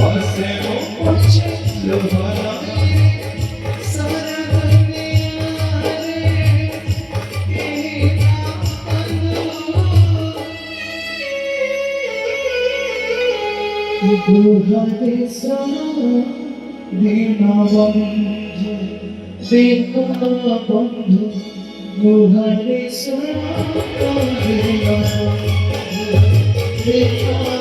हसे वो पछे लोहारा सारा करने गुहारे सारा बिना बंधु बिना बंधु गुहारे सारा बिना बंधु बिना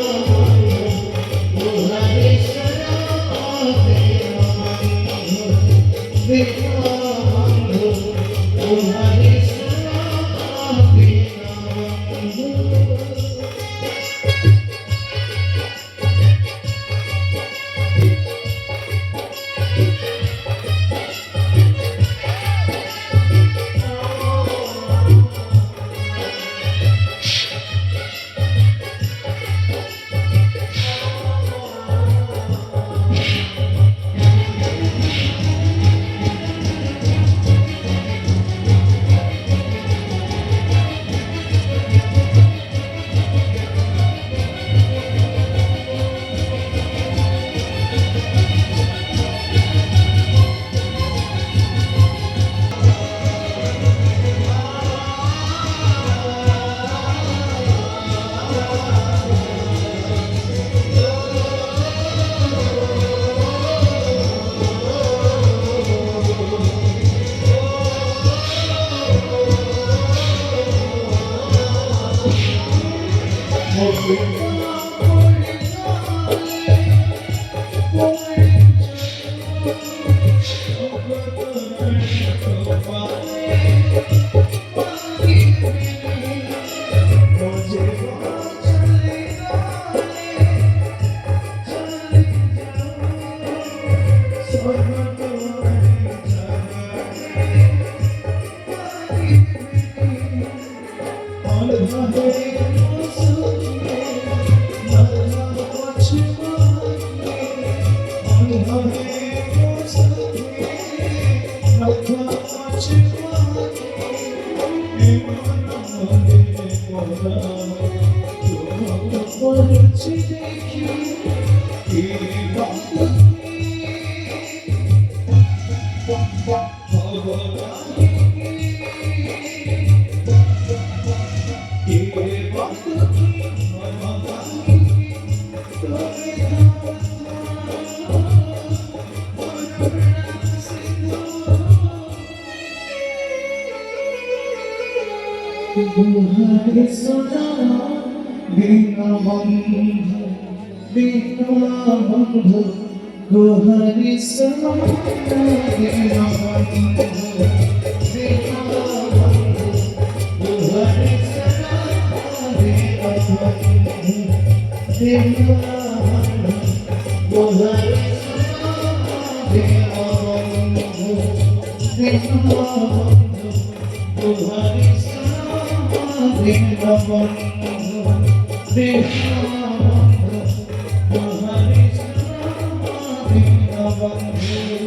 गुहारे सदा बिना बंधु बिना बंधु गुहारे सदा बिना बंधु बिना बंधु गुहारे सदा बिना बंधु बिना बंधु गुहारे सदा बिना बंधु बिना बंधु गुहारे Vinna bandhu, vinna bandhu, Vinna bandhu.